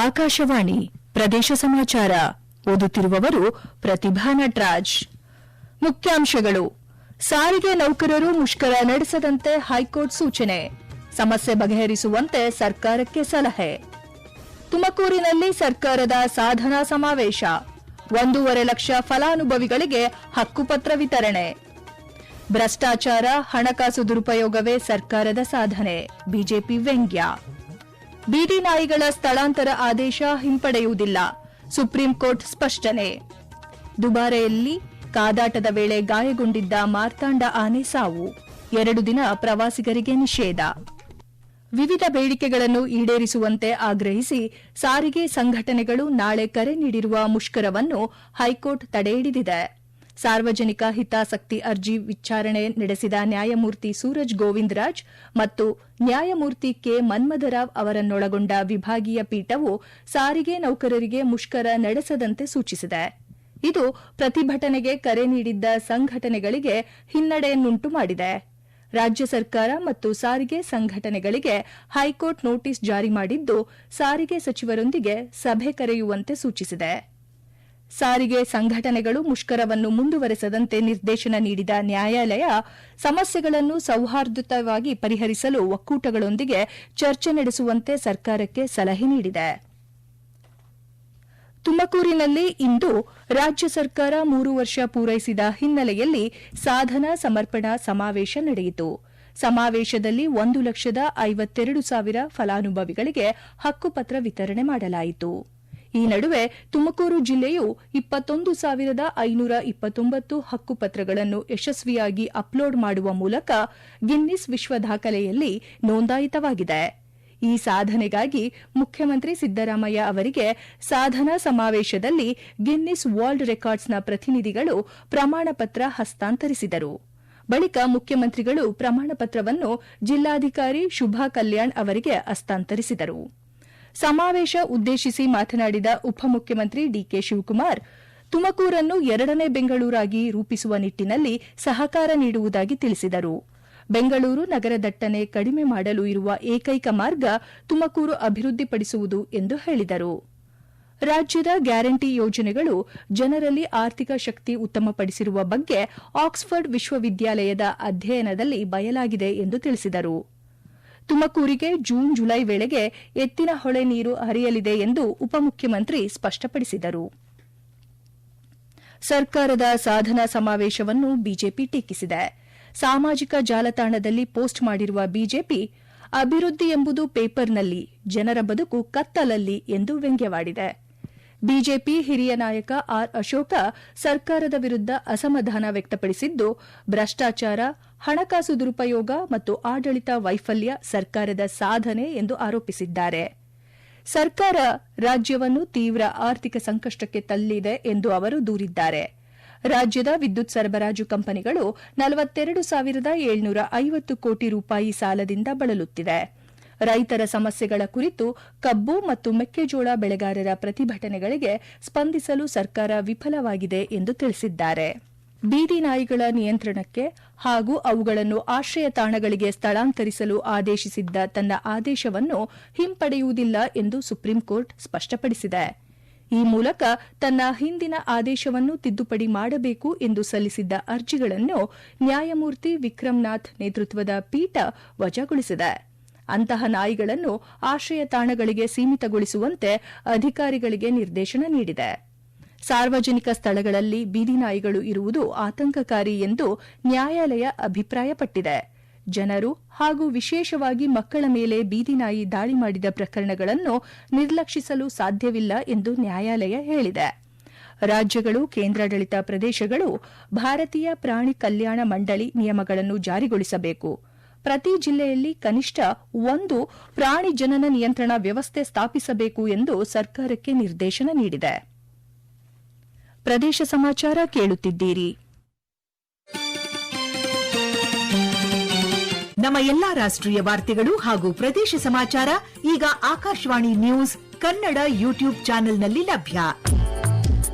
ಆಕಾಶವಾಣಿ ಪ್ರದೇಶ ಸಮಾಚಾರ ಓದುತ್ತಿರುವವರು ಪ್ರತಿಭಾ ನಟರಾಜ್. ಮುಖ್ಯಾಂಶಗಳು: ಸಾರಿಗೆ ನೌಕರರು ಮುಷ್ಕರ ನಡೆಸದಂತೆ ಹೈಕೋರ್ಟ್ ಸೂಚನೆ, ಸಮಸ್ಯೆ ಬಗೆಹರಿಸುವಂತೆ ಸರ್ಕಾರಕ್ಕೆ ಸಲಹೆ. ತುಮಕೂರಿನಲ್ಲಿ ಸರ್ಕಾರದ ಸಾಧನಾ ಸಮಾವೇಶ, 1.5 ಲಕ್ಷ ಫಲಾನುಭವಿಗಳಿಗೆ ಹಕ್ಕುಪತ್ರ ವಿತರಣೆ. ಭ್ರಷ್ಟಾಚಾರ, ಹಣಕಾಸು ದುರುಪಯೋಗವೇ ಸರ್ಕಾರದ ಸಾಧನೆ, ಬಿಜೆಪಿ ವ್ಯಂಗ್ಯ. ಬೀದಿ ನಾಯಿಗಳ ಸ್ಥಳಾಂತರ ಆದೇಶ ಹಿಂಪಡೆಯುವುದಿಲ್ಲ, ಸುಪ್ರೀಂ ಕೋರ್ಟ್ ಸ್ಪಷ್ಟನೆ. ದುಬಾರೆಯಲ್ಲಿ ಕಾದಾಟದ ವೇಳೆ ಗಾಯಗೊಂಡಿದ್ದ ಮಾರ್ತಾಂಡ ಆನೆ ಸಾವು, 2 ದಿನ ಪ್ರವಾಸಿಗರಿಗೆ ನಿಷೇಧ. ವಿವಿಧ ಬೇಡಿಕೆಗಳನ್ನು ಈಡೇರಿಸುವಂತೆ ಆಗ್ರಹಿಸಿ ಸಾರಿಗೆ ಸಂಘಟನೆಗಳು ನಾಳೆ ಕರೆ ನೀಡಿರುವ ಮುಷ್ಕರವನ್ನು ಹೈಕೋರ್ಟ್ ತಡೆಹಿಡಿದಿದೆ. ಸಾರ್ವಜನಿಕ ಹಿತಾಸಕ್ತಿ ಅರ್ಜಿ ವಿಚಾರಣೆ ನಡೆಸಿದ ನ್ಯಾಯಮೂರ್ತಿ ಸೂರಜ್ ಗೋವಿಂದರಾಜ್ ಮತ್ತು ನ್ಯಾಯಮೂರ್ತಿ ಕೆ ಮನ್ಮಥರಾವ್ ಅವರನ್ನೊಳಗೊಂಡ ವಿಭಾಗೀಯ ಪೀಠವು ಸಾರಿಗೆ ನೌಕರರಿಗೆ ಮುಷ್ಕರ ನಡೆಸದಂತೆ ಸೂಚಿಸಿದೆ. ಇದು ಪ್ರತಿಭಟನೆಗೆ ಕರೆ ನೀಡಿದ್ದ ಸಂಘಟನೆಗಳಿಗೆ ಹಿನ್ನಡೆಯನ್ನುಂಟು ಮಾಡಿದೆ. ರಾಜ್ಯ ಸರ್ಕಾರ ಮತ್ತು ಸಾರಿಗೆ ಸಂಘಟನೆಗಳಿಗೆ ಹೈಕೋರ್ಟ್ ನೋಟಿಸ್ ಜಾರಿ ಮಾಡಿದ್ದು, ಸಾರಿಗೆ ಸಚಿವರೊಂದಿಗೆ ಸಭೆ ಕರೆಯುವಂತೆ ಸೂಚಿಸಿದೆ. ಸಾರಿಗೆ ಸಂಘಟನೆಗಳು ಮುಷ್ಕರವನ್ನು ಮುಂದುವರೆಸದಂತೆ ನಿರ್ದೇಶನ ನೀಡಿದ ನ್ಯಾಯಾಲಯ, ಸಮಸ್ಯೆಗಳನ್ನು ಸೌಹಾರ್ದಯುತವಾಗಿ ಪರಿಹರಿಸಲು ಒಕ್ಕೂಟಗಳೊಂದಿಗೆ ಚರ್ಚೆ ನಡೆಸುವಂತೆ ಸರ್ಕಾರಕ್ಕೆ ಸಲಹೆ ನೀಡಿದೆ. ತುಮಕೂರಿನಲ್ಲಿ ಇಂದು ರಾಜ್ಯ ಸರ್ಕಾರ 3 ವರ್ಷ ಪೂರೈಸಿದ ಹಿನ್ನೆಲೆಯಲ್ಲಿ ಸಾಧನಾ ಸಮರ್ಪಣಾ ಸಮಾವೇಶ ನಡೆಯಿತು. ಸಮಾವೇಶದಲ್ಲಿ 1,52,000 ಫಲಾನುಭವಿಗಳಿಗೆ ಹಕ್ಕುಪತ್ರ ವಿತರಣೆ ಮಾಡಲಾಯಿತು. ಈ ನಡುವೆ ತುಮಕೂರು ಜಿಲ್ಲೆಯು 21,529 ಹಕ್ಕುಪತ್ರಗಳನ್ನು ಯಶಸ್ವಿಯಾಗಿ ಅಪ್ಲೋಡ್ ಮಾಡುವ ಮೂಲಕ ಗಿನ್ನಿಸ್ ವಿಶ್ವ ದಾಖಲೆಯಲ್ಲಿ ನೋಂದಾಯಿತವಾಗಿದೆ. ಈ ಸಾಧನೆಗಾಗಿ ಮುಖ್ಯಮಂತ್ರಿ ಸಿದ್ದರಾಮಯ್ಯ ಅವರಿಗೆ ಸಾಧನಾ ಸಮಾವೇಶದಲ್ಲಿ ಗಿನ್ನಿಸ್ ವರ್ಲ್ಡ್ ರೆಕಾರ್ಡ್ಸ್ನ ಪ್ರತಿನಿಧಿಗಳು ಪ್ರಮಾಣಪತ್ರ ಹಸ್ತಾಂತರಿಸಿದರು. ಬಳಿಕ ಮುಖ್ಯಮಂತ್ರಿಗಳು ಪ್ರಮಾಣಪತ್ರವನ್ನು ಜಿಲ್ಲಾಧಿಕಾರಿ ಶುಭಾ ಕಲ್ಯಾಣ್ ಅವರಿಗೆ ಹಸ್ತಾಂತರಿಸಿದರು. ಸಮಾವೇಶ ಉದ್ದೇಶಿಸಿ ಮಾತನಾಡಿದ ಉಪಮುಖ್ಯಮಂತ್ರಿ ಡಿಕೆ ಶಿವಕುಮಾರ್, ತುಮಕೂರನ್ನು 2ನೇ ಬೆಂಗಳೂರಾಗಿ ರೂಪಿಸುವ ನಿಟ್ಟಿನಲ್ಲಿ ಸಹಕಾರ ನೀಡುವುದಾಗಿ ತಿಳಿಸಿದರು. ಬೆಂಗಳೂರು ನಗರ ದಟ್ಟಣೆ ಕಡಿಮೆ ಮಾಡಲು ಇರುವ ಏಕೈಕ ಮಾರ್ಗ ತುಮಕೂರು ಅಭಿವೃದ್ಧಿಪಡಿಸುವುದು ಎಂದು ಹೇಳಿದರು. ರಾಜ್ಯದ ಗ್ಯಾರಂಟಿ ಯೋಜನೆಗಳು ಜನರಲ್ಲಿ ಆರ್ಥಿಕ ಶಕ್ತಿ ಉತ್ತಮಪಡಿಸಿರುವ ಬಗ್ಗೆ ಆಕ್ಸ್ಫರ್ಡ್ ವಿಶ್ವವಿದ್ಯಾಲಯದ ಅಧ್ಯಯನದಲ್ಲಿ ಬಯಲಾಗಿದೆ ಎಂದು ತಿಳಿಸಿದರು. ತುಮಕೂರಿಗೆ ಜೂನ್ ಜುಲೈ ವೇಳೆಗೆ ಎತ್ತಿನ ಹೊಳೆ ನೀರು ಹರಿಯಲಿದೆ ಎಂದು ಉಪಮುಖ್ಯಮಂತ್ರಿ ಸ್ಪಷ್ಟಪಡಿಸಿದರು. ಸರ್ಕಾರದ ಸಾಧನಾ ಸಮಾವೇಶವನ್ನು ಬಿಜೆಪಿ ಟೀಕಿಸಿದೆ. ಸಾಮಾಜಿಕ ಜಾಲತಾಣದಲ್ಲಿ ಪೋಸ್ಟ್ ಮಾಡಿರುವ ಬಿಜೆಪಿ, ಅಭಿವೃದ್ಧಿ ಎಂಬುದು ಪೇಪರ್ನಲ್ಲಿ, ಜನರ ಬದುಕು ಕತ್ತಲಲ್ಲಿ ಎಂದು ವ್ಯಂಗ್ಯವಾಡಿದೆ. ಬಿಜೆಪಿ ಹಿರಿಯ ನಾಯಕ ಆರ್ ಅಶೋಕ ಸರ್ಕಾರದ ವಿರುದ್ಧ ಅಸಮಾಧಾನ ವ್ಯಕ್ತಪಡಿಸಿದ್ದು, ಭ್ರಷ್ಟಾಚಾರ, ಹಣಕಾಸು ದುರುಪಯೋಗ ಮತ್ತು ಆಡಳಿತ ವೈಫಲ್ಯ ಸರ್ಕಾರದ ಸಾಧನೆ ಎಂದು ಆರೋಪಿಸಿದ್ದಾರೆ. ಸರ್ಕಾರ ರಾಜ್ಯವನ್ನು ತೀವ್ರ ಆರ್ಥಿಕ ಸಂಕಷ್ಟಕ್ಕೆ ತಳ್ಳಿದೆ ಎಂದು ಅವರು ದೂರಿದ್ದಾರೆ. ರಾಜ್ಯದ ವಿದ್ಯುತ್ ಸರಬರಾಜು ಕಂಪನಿಗಳು 42,750 ಕೋಟಿ ರೂಪಾಯಿ ಸಾಲದಿಂದ ಬಳಲುತ್ತಿವೆ. ರೈತರ ಸಮಸ್ಯೆಗಳ ಕುರಿತು ಕಬ್ಬು ಮತ್ತು ಮೆಕ್ಕೆಜೋಳ ಬೆಳೆಗಾರರ ಪ್ರತಿಭಟನೆಗಳಿಗೆ ಸ್ಪಂದಿಸಲು ಸರ್ಕಾರ ವಿಫಲವಾಗಿದೆ ಎಂದು ತಿಳಿಸಿದ್ದಾರೆ. ಬೀದಿ ನಾಯಿಗಳ ನಿಯಂತ್ರಣಕ್ಕೆ ಹಾಗೂ ಅವುಗಳನ್ನು ಆಶ್ರಯ ತಾಣಗಳಿಗೆ ಸ್ಥಳಾಂತರಿಸಲು ಆದೇಶಿಸಿದ್ದ ತನ್ನ ಆದೇಶವನ್ನು ಹಿಂಪಡೆಯುವುದಿಲ್ಲ ಎಂದು ಸುಪ್ರೀಂ ಕೋರ್ಟ್ ಸ್ಪಷ್ಟಪಡಿಸಿದೆ. ಈ ಮೂಲಕ ತನ್ನ ಹಿಂದಿನ ಆದೇಶವನ್ನು ತಿದ್ದುಪಡಿ ಮಾಡಬೇಕು ಎಂದು ಸಲ್ಲಿಸಿದ್ದ ಅರ್ಜಿಗಳನ್ನು ನ್ಯಾಯಮೂರ್ತಿ ವಿಕ್ರಮ್ನಾಥ್ ನೇತೃತ್ವದ ಪೀಠ ವಜಾಗೊಳಿಸಿದೆ. ಅಂತಹ ನಾಯಿಗಳನ್ನು ಆಶ್ರಯ ತಾಣಗಳಿಗೆ ಸೀಮಿತಗೊಳಿಸುವಂತೆ ಅಧಿಕಾರಿಗಳಿಗೆ ನಿರ್ದೇಶನ ನೀಡಿದೆ. ಸಾರ್ವಜನಿಕ ಸ್ಥಳಗಳಲ್ಲಿ ಬೀದಿ ನಾಯಿಗಳು ಇರುವುದು ಆತಂಕಕಾರಿ ಎಂದು ನ್ಯಾಯಾಲಯ ಅಭಿಪ್ರಾಯಪಟ್ಟಿದೆ. ಜನರು ಹಾಗೂ ವಿಶೇಷವಾಗಿ ಮಕ್ಕಳ ಮೇಲೆ ಬೀದಿ ನಾಯಿ ದಾಳಿ ಮಾಡಿದ ಪ್ರಕರಣಗಳನ್ನು ನಿರ್ಲಕ್ಷಿಸಲು ಸಾಧ್ಯವಿಲ್ಲ ಎಂದು ನ್ಯಾಯಾಲಯ ಹೇಳಿದೆ. ರಾಜ್ಯಗಳು, ಕೇಂದ್ರಾಡಳಿತ ಪ್ರದೇಶಗಳು ಭಾರತೀಯ ಪ್ರಾಣಿ ಕಲ್ಯಾಣ ಮಂಡಳಿ ನಿಯಮಗಳನ್ನು ಜಾರಿಗೊಳಿಸಬೇಕು. ಪ್ರತಿ ಜಿಲ್ಲೆಯಲ್ಲಿ ಕನಿಷ್ಠ 1 ಪ್ರಾಣಿ ಜನನ ನಿಯಂತ್ರಣ ವ್ಯವಸ್ಥೆ ಸ್ಥಾಪಿಸಬೇಕು ಎಂದು ಸರ್ಕಾರಕ್ಕೆ ನಿರ್ದೇಶನ ನೀಡಿದೆ. ಪ್ರದೇಶ ಸಮಾಚಾರ ಕೇಳುತ್ತಿದ್ದೀರಿ. ನಮ್ಮ ಎಲ್ಲಾ ರಾಷ್ಟ್ರೀಯ ವಾರ್ತೆಗಳು ಹಾಗೂ ಪ್ರದೇಶ ಸಮಾಚಾರ ಈಗ ಆಕಾಶವಾಣಿ ನ್ಯೂಸ್ ಕನ್ನಡ ಯೂಟ್ಯೂಬ್ ಚಾನೆಲ್ನಲ್ಲಿ ಲಭ್ಯ.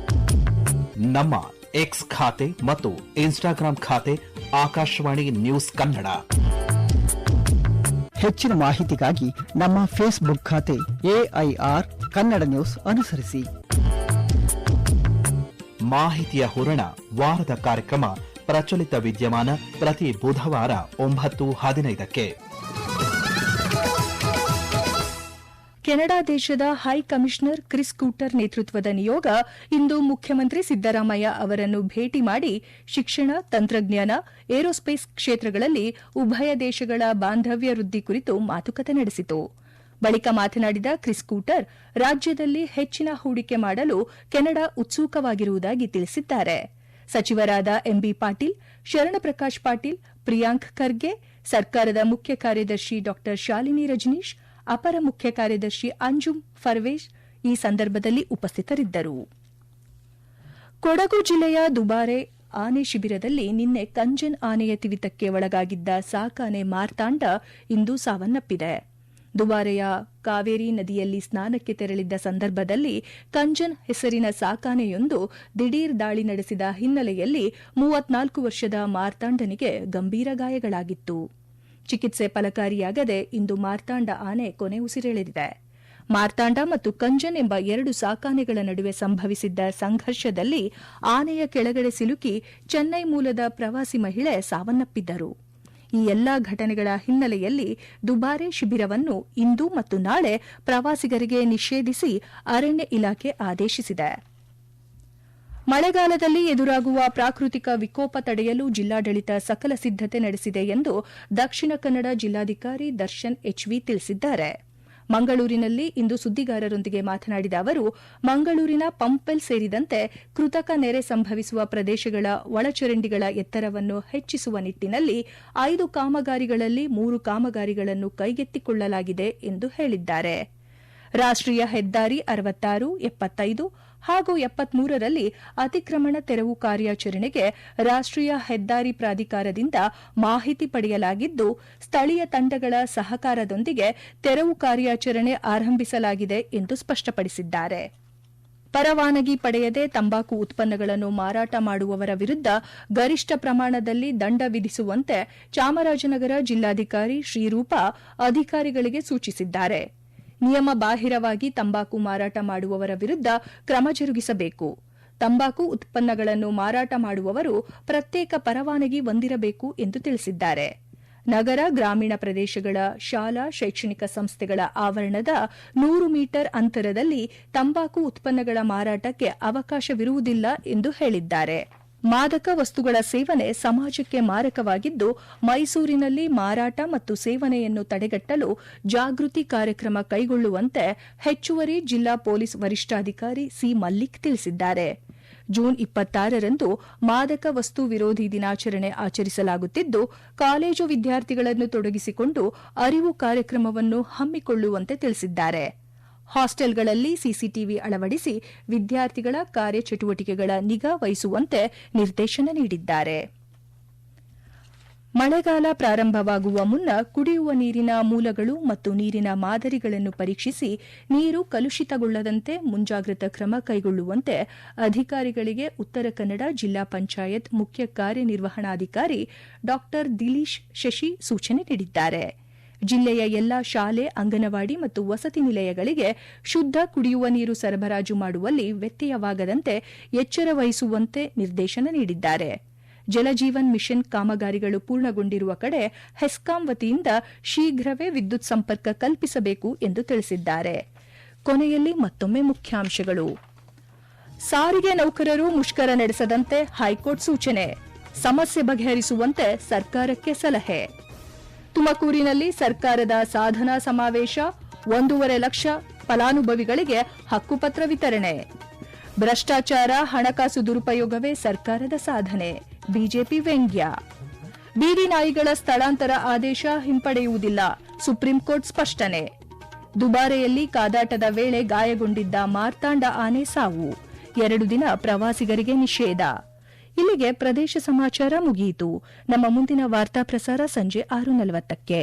ನಮ್ಮ ಎಕ್ಸ್ ಖಾತೆ ಮತ್ತು ಇನ್ಸ್ಟಾಗ್ರಾಂ ಖಾತೆ ಆಕಾಶವಾಣಿ ನ್ಯೂಸ್ ಕನ್ನಡ. ಹೆಚ್ಚಿನ ಮಾಹಿತಿಗಾಗಿ ನಮ್ಮ ಫೇಸ್ಬುಕ್ ಖಾತೆ AIR ಕನ್ನಡ ನ್ಯೂಸ್ ಅನುಸರಿಸಿ. ಮಾಹಿತಿಯ ಹೂರಣ ವಾರದ ಕಾರ್ಯಕ್ರಮ ಪ್ರಚಲಿತ ವಿದ್ಯಮಾನ ಪ್ರತಿ ಬುಧವಾರ 9:15ಕ್ಕೆ. ಕೆನಡಾ ದೇಶದ ಹೈ ಕಮಿಷನರ್ ಕ್ರಿಸ್ ಕೂಟರ್ ನೇತೃತ್ವದ ನಿಯೋಗ ಇಂದು ಮುಖ್ಯಮಂತ್ರಿ ಸಿದ್ದರಾಮಯ್ಯ ಅವರನ್ನು ಭೇಟಿ ಮಾಡಿ ಶಿಕ್ಷಣ, ತಂತ್ರಜ್ಞಾನ, ಏರೋಸ್ಪೇಸ್ ಕ್ಷೇತ್ರಗಳಲ್ಲಿ ಉಭಯ ದೇಶಗಳ ಬಾಂಧವ್ಯ ವೃದ್ಧಿ ಕುರಿತು ಮಾತುಕತೆ ನಡೆಸಿತು. ಬಳಿಕ ಮಾತನಾಡಿದ ಕ್ರಿಸ್ ಕೂಟರ್, ರಾಜ್ಯದಲ್ಲಿ ಹೆಚ್ಚಿನ ಹೂಡಿಕೆ ಮಾಡಲು ಕೆನಡಾ ಉತ್ಸುಕವಾಗಿರುವುದಾಗಿ ತಿಳಿಸಿದ್ದಾರೆ. ಸಚಿವರಾದ ಎಂಬಿ ಪಾಟೀಲ್, ಶರಣಪ್ರಕಾಶ್ ಪಾಟೀಲ್, ಪ್ರಿಯಾಂಕ್ ಖರ್ಗೆ, ಸರ್ಕಾರದ ಮುಖ್ಯ ಕಾರ್ಯದರ್ಶಿ ಡಾ ಶಾಲಿನಿ ರಜನೀಶ್, ಅಪರ ಮುಖ್ಯ ಕಾರ್ಯದರ್ಶಿ ಅಂಜುಮ್ ಫರ್ವೇಶ್ ಈ ಸಂದರ್ಭದಲ್ಲಿ ಉಪಸ್ಥಿತರಿದ್ದರು. ಕೊಡಗು ಜಿಲ್ಲೆಯ ದುಬಾರೆ ಆನೆ ಶಿಬಿರದಲ್ಲಿ ನಿನ್ನೆ ಕಂಜನ್ ಆನೆಯ ತಿವಿತಕ್ಕೆ ಒಳಗಾಗಿದ್ದ ಸಾಕಾನೆ ಮಾರ್ತಾಂಡ ಇಂದು ಸಾವನ್ನಪ್ಪಿದೆ. ದುಬಾರೆಯ ಕಾವೇರಿ ನದಿಯಲ್ಲಿ ಸ್ನಾನಕ್ಕೆ ತೆರಳಿದ್ದ ಸಂದರ್ಭದಲ್ಲಿ ಕಂಜನ್ ಹೆಸರಿನ ಸಾಕಾನೆಯೊಂದು ದಿಢೀರ್ ದಾಳಿ ನಡೆಸಿದ ಹಿನ್ನೆಲೆಯಲ್ಲಿ 34 ವರ್ಷದ ಮಾರ್ತಾಂಡನಿಗೆ ಗಂಭೀರ ಗಾಯಗಳಾಗಿತ್ತು. ಚಿಕಿತ್ಸೆ ಫಲಕಾರಿಯಾಗದೆ ಇಂದು ಮಾರ್ತಾಂಡ ಆನೆ ಕೊನೆ ಉಸಿರೆಳೆದಿದೆ. ಮಾರ್ತಾಂಡ ಮತ್ತು ಕಂಜನ್ ಎಂಬ 2 ಸಾಕಾನೆಗಳ ನಡುವೆ ಸಂಭವಿಸಿದ್ದ ಸಂಘರ್ಷದಲ್ಲಿ ಆನೆಯ ಕೆಳಗಡೆ ಸಿಲುಕಿ ಚೆನ್ನೈ ಮೂಲದ ಪ್ರವಾಸಿ ಮಹಿಳೆ ಸಾವನ್ನಪ್ಪಿದ್ದರು. ಈ ಎಲ್ಲಾ ಘಟನೆಗಳ ಹಿನ್ನೆಲೆಯಲ್ಲಿ ದುಬಾರೆ ಶಿಬಿರವನ್ನು ಇಂದು ಮತ್ತು ನಾಳೆ ಪ್ರವಾಸಿಗರಿಗೆ ನಿಷೇಧಿಸಿ ಅರಣ್ಯ ಇಲಾಖೆ ಆದೇಶಿಸಿದೆ. ಮಳೆಗಾಲದಲ್ಲಿ ಎದುರಾಗುವ ಪ್ರಾಕೃತಿಕ ವಿಕೋಪ ತಡೆಯಲು ಜಿಲ್ಲಾಡಳಿತ ಸಕಲ ಸಿದ್ದತೆ ನಡೆಸಿದೆ ಎಂದು ದಕ್ಷಿಣ ಕನ್ನಡ ಜಿಲ್ಲಾಧಿಕಾರಿ ದರ್ಶನ್ ಎಚ್ವಿ ತಿಳಿಸಿದ್ದಾರೆ. ಮಂಗಳೂರಿನಲ್ಲಿ ಇಂದು ಸುದ್ದಿಗಾರರೊಂದಿಗೆ ಮಾತನಾಡಿದ ಅವರು, ಮಂಗಳೂರಿನ ಪಂಪ್ವೆಲ್ ಸೇರಿದಂತೆ ಕೃತಕ ನೆರೆ ಸಂಭವಿಸುವ ಪ್ರದೇಶಗಳ ಒಳಚರಂಡಿಗಳ ಎತ್ತರವನ್ನು ಹೆಚ್ಚಿಸುವ ನಿಟ್ಟಿನಲ್ಲಿ 5 ಕಾಮಗಾರಿಗಳಲ್ಲಿ 3 ಕಾಮಗಾರಿಗಳನ್ನು ಕೈಗೆತ್ತಿಕೊಳ್ಳಲಾಗಿದೆ ಎಂದು ಹೇಳಿದ್ದಾರೆ. ರಾಷ್ಟ್ರೀಯ ಹೆದ್ದಾರಿ 66, 75 ಹಾಗೂ 73ರಲ್ಲಿ ಅತಿಕ್ರಮಣ ತೆರವು ಕಾರ್ಯಾಚರಣೆಗೆ ರಾಷ್ಟ್ರೀಯ ಹೆದ್ದಾರಿ ಪ್ರಾಧಿಕಾರದಿಂದ ಮಾಹಿತಿ ಪಡೆಯಲಾಗಿದ್ದು, ಸ್ಥಳೀಯ ತಂಡಗಳ ಸಹಕಾರದೊಂದಿಗೆ ತೆರವು ಕಾರ್ಯಾಚರಣೆ ಆರಂಭಿಸಲಾಗಿದೆ ಎಂದು ಸ್ಪಷ್ಟಪಡಿಸಿದ್ದಾರೆ. ಪರವಾನಗಿ ಪಡೆಯದೆ ತಂಬಾಕು ಉತ್ಪನ್ನಗಳನ್ನು ಮಾರಾಟ ಮಾಡುವವರ ವಿರುದ್ಧ ಗರಿಷ್ಠ ಪ್ರಮಾಣದಲ್ಲಿ ದಂಡ ವಿಧಿಸುವಂತೆ ಚಾಮರಾಜನಗರ ಜಿಲ್ಲಾಧಿಕಾರಿ ಶ್ರೀರೂಪಾ ಅಧಿಕಾರಿಗಳಿಗೆ ಸೂಚಿಸಿದ್ದಾರೆ. ನಿಯಮ ಬಾಹಿರವಾಗಿ ತಂಬಾಕು ಮಾರಾಟ ಮಾಡುವವರ ವಿರುದ್ಧ ಕ್ರಮ ಜರುಗಿಸಬೇಕು. ತಂಬಾಕು ಉತ್ಪನ್ನಗಳನ್ನು ಮಾರಾಟ ಮಾಡುವವರು ಪ್ರತ್ಯೇಕ ಪರವಾನಗಿ ಹೊಂದಿರಬೇಕು ಎಂದು ತಿಳಿಸಿದ್ದಾರೆ. ನಗರ, ಗ್ರಾಮೀಣ ಪ್ರದೇಶಗಳ ಶಾಲಾ, ಶೈಕ್ಷಣಿಕ ಸಂಸ್ಥೆಗಳ ಆವರಣದ 100 ಮೀಟರ್ ಅಂತರದಲ್ಲಿ ತಂಬಾಕು ಉತ್ಪನ್ನಗಳ ಮಾರಾಟಕ್ಕೆ ಅವಕಾಶವಿರುವುದಿಲ್ಲ ಎಂದು ಹೇಳಿದ್ದಾರೆ. ಮಾದಕ ವಸ್ತುಗಳ ಸೇವನೆ ಸಮಾಜಕ್ಕೆ ಮಾರಕವಾಗಿದ್ದು, ಮೈಸೂರಿನಲ್ಲಿ ಮಾರಾಟ ಮತ್ತು ಸೇವನೆಯನ್ನು ತಡೆಗಟ್ಟಲು ಜಾಗೃತಿ ಕಾರ್ಯಕ್ರಮ ಕೈಗೊಳ್ಳುವಂತೆ ಹೆಚ್ಚುವರಿ ಜಿಲ್ಲಾ ಪೊಲೀಸ್ ವರಿಷ್ಠಾಧಿಕಾರಿ ಸಿ ಮಲ್ಲಿಕ್ ತಿಳಿಸಿದ್ದಾರೆ. ಜೂನ್ 26ರಂದು ಮಾದಕ ವಸ್ತು ವಿರೋಧಿ ದಿನಾಚರಣೆ ಆಚರಿಸಲಾಗುತ್ತಿದ್ದು, ಕಾಲೇಜು ವಿದ್ಯಾರ್ಥಿಗಳನ್ನು ತೊಡಗಿಸಿಕೊಂಡು ಅರಿವು ಕಾರ್ಯಕ್ರಮವನ್ನು ಹಮ್ಮಿಕೊಳ್ಳುವಂತೆ ತಿಳಿಸಿದ್ದಾರೆ. ಹಾಸ್ಟೆಲ್ಗಳಲ್ಲಿ ಸಿಸಿಟಿವಿ ಅಳವಡಿಸಿ ವಿದ್ಯಾರ್ಥಿಗಳ ಕಾರ್ಯಚಟುವಟಿಕೆಗಳ ನಿಗಾ ವಹಿಸುವಂತೆ ನಿರ್ದೇಶನ ನೀಡಿದ್ದಾರೆ. ಮಳೆಗಾಲ ಪ್ರಾರಂಭವಾಗುವ ಮುನ್ನ ಕುಡಿಯುವ ನೀರಿನ ಮೂಲಗಳು ಮತ್ತು ನೀರಿನ ಮಾದರಿಗಳನ್ನು ಪರೀಕ್ಷಿಸಿ ನೀರು ಕಲುಷಿತಗೊಳ್ಳದಂತೆ ಮುಂಜಾಗ್ರತಾ ಕ್ರಮ ಕೈಗೊಳ್ಳುವಂತೆ ಅಧಿಕಾರಿಗಳಿಗೆ ಉತ್ತರ ಕನ್ನಡ ಜಿಲ್ಲಾ ಪಂಚಾಯತ್ ಮುಖ್ಯ ಕಾರ್ಯನಿರ್ವಹಣಾಧಿಕಾರಿ ಡಾ ದಿಲೀಶ್ ಶಶಿ ಸೂಚನೆ ನೀಡಿದ್ದಾರೆ. ಜಿಲ್ಲೆಯ ಎಲ್ಲಾ ಶಾಲೆ, ಅಂಗನವಾಡಿ ಮತ್ತು ವಸತಿ ನಿಲಯಗಳಿಗೆ ಶುದ್ದ ಕುಡಿಯುವ ನೀರು ಸರಬರಾಜು ಮಾಡುವಲ್ಲಿ ವ್ಯತ್ಯಯವಾಗದಂತೆ ಎಚ್ಚರ ವಹಿಸುವಂತೆ ನಿರ್ದೇಶನ ನೀಡಿದ್ದಾರೆ. ಜಲಜೀವನ್ ಮಿಷನ್ ಕಾಮಗಾರಿಗಳು ಪೂರ್ಣಗೊಂಡಿರುವ ಕಡೆ ಹೆಸ್ಕಾಂ ವತಿಯಿಂದ ಶೀಘ್ರವೇ ವಿದ್ಯುತ್ ಸಂಪರ್ಕ ಕಲ್ಪಿಸಬೇಕು ಎಂದು ತಿಳಿಸಿದ್ದಾರೆ. ಕೊನೆಯಲ್ಲಿ ಮತ್ತೊಮ್ಮೆ ಮುಖ್ಯಾಂಶಗಳು. ಸಾರಿಗೆ ನೌಕರರು ಮುಷ್ಕರ ನಡೆಸದಂತೆ ಹೈಕೋರ್ಟ್ ಸೂಚನೆ, ಸಮಸ್ಯೆ ಬಗೆಹರಿಸುವಂತೆ ಸರ್ಕಾರಕ್ಕೆ ಸಲಹೆ. ತುಮಕೂರಿನಲ್ಲಿ ಸರ್ಕಾರದ ಸಾಧನಾ ಸಮಾವೇಶ, 1.5 ಲಕ್ಷ ಫಲಾನುಭವಿಗಳಿಗೆ ಹಕ್ಕುಪತ್ರ ವಿತರಣೆ. ಭ್ರಷ್ಟಾಚಾರ, ಹಣಕಾಸು ದುರುಪಯೋಗವೇ ಸರ್ಕಾರದ ಸಾಧನೆ, ಬಿಜೆಪಿ ವ್ಯಂಗ್ಯ. ಬೀದಿ ನಾಯಿಗಳ ಸ್ಥಳಾಂತರ ಆದೇಶ ಹಿಂಪಡೆಯುವುದಿಲ್ಲ, ಸುಪ್ರೀಂ ಕೋರ್ಟ್ ಸ್ಪಷ್ಟನೆ. ದುಬಾರೆಯಲ್ಲಿ ಕಾದಾಟದ ವೇಳೆ ಗಾಯಗೊಂಡಿದ್ದ ಮಾರ್ತಾಂಡ ಆನೆ ಸಾವು, 2 ದಿನ ಪ್ರವಾಸಿಗರಿಗೆ ನಿಷೇಧ. ಇಲ್ಲಿಗೆ ಪ್ರದೇಶ ಸಮಾಚಾರ ಮುಗಿಯಿತು. ನಮ್ಮ ಮುಂದಿನ ವಾರ್ತಾ ಪ್ರಸಾರ ಸಂಜೆ 6:40ಕ್ಕೆ.